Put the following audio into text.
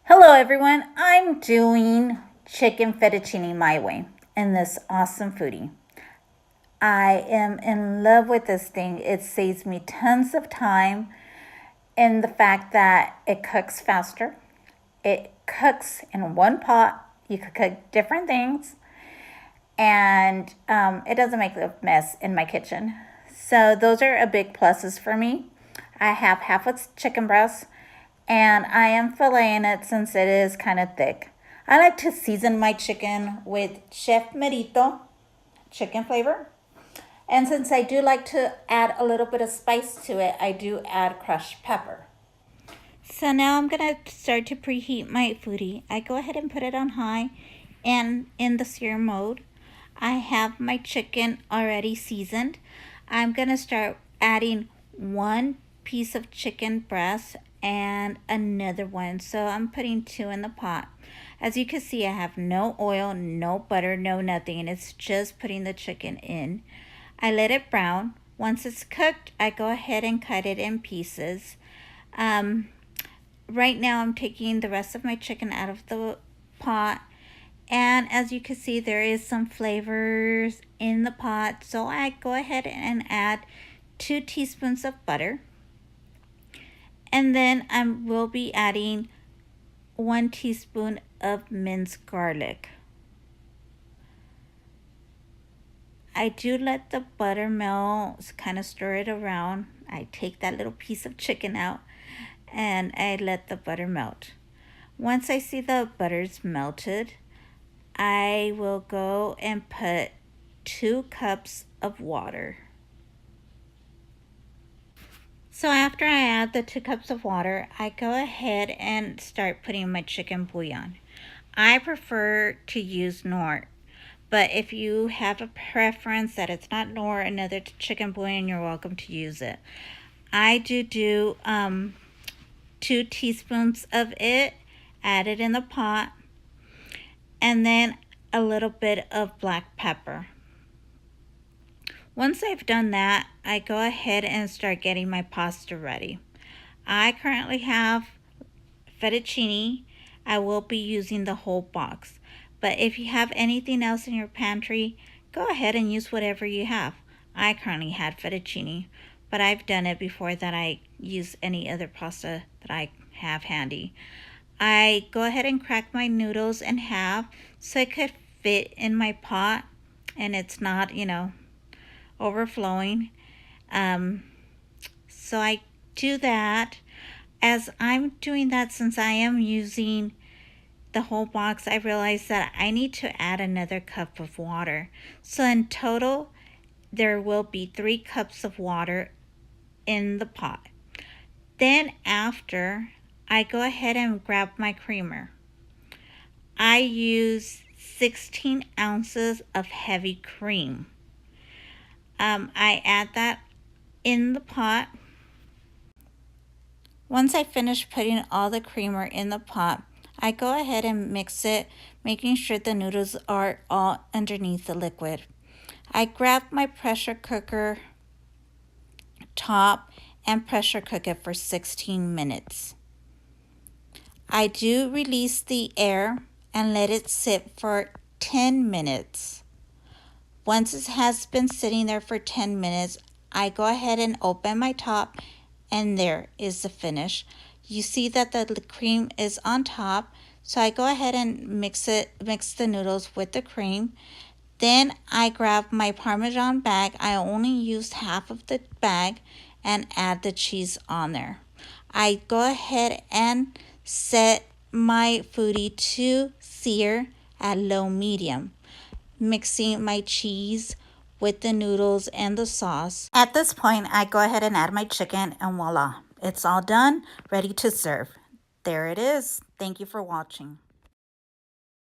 Hello everyone, I'm doing chicken fettuccine my way in this awesome foodie. I am in love with this thing. It saves me tons of time in the fact that it cooks faster. It cooks in one pot. You could cook different things and it doesn't make a mess in my kitchen. So those are a big pluses for me. I have half a chicken breast and I am filleting it since it is kind of thick. I like to season my chicken with Chef Merito chicken flavor. And since I do like to add a little bit of spice to it, I do add crushed pepper. So now I'm going to start to preheat my foodie. I go ahead and put it on high and in the sear mode. I have my chicken already seasoned. I'm going to start adding one piece of chicken breast and another one. So I'm putting two in the pot. As you can see, I have no oil, no butter, no nothing. It's just putting the chicken in. I let it brown. Once it's cooked, I go ahead and cut it in pieces. Right now I'm taking the rest of my chicken out of the pot. And as you can see, there is some flavors in the pot. So I go ahead and add 2 teaspoons of butter. And then I will be adding 1 teaspoon of minced garlic. I do let the butter melt, kind of stir it around. I take that little piece of chicken out and I let the butter melt. Once I see the butter's melted, I will go and put 2 cups of water. So after I add the 2 cups of water, I go ahead and start putting my chicken bouillon. I prefer to use Knorr, but if you have a preference that it's not Knorr, another chicken bouillon, you're welcome to use it. I do 2 teaspoons of it, add it in the pot, and then a little bit of black pepper. Once I've done that, I go ahead and start getting my pasta ready. I currently have fettuccine. I will be using the whole box. But if you have anything else in your pantry, go ahead and use whatever you have. I currently had fettuccine, but I've done it before that I use any other pasta that I have handy. I go ahead and crack my noodles in half so it could fit in my pot and it's not, overflowing. So I do that. As I'm doing that, since I am using the whole box, I realized that I need to add another cup of water. So in total, there will be 3 cups of water in the pot. Then after, I go ahead and grab my creamer. I use 16 ounces of heavy cream. I add that in the pot. Once I finish putting all the creamer in the pot, I go ahead and mix it, making sure the noodles are all underneath the liquid. I grab my pressure cooker top and pressure cook it for 16 minutes. I do release the air and let it sit for 10 minutes. Once it has been sitting there for 10 minutes, I go ahead and open my top and there is the finish. You see that the cream is on top, so I go ahead and mix the noodles with the cream. Then I grab my Parmesan bag. I only used half of the bag and add the cheese on there. I go ahead and set my foodie to sear at low medium, mixing my cheese with the noodles and the sauce. At this point, I go ahead and add my chicken and voila, it's all done, ready to serve. There it is. Thank you for watching.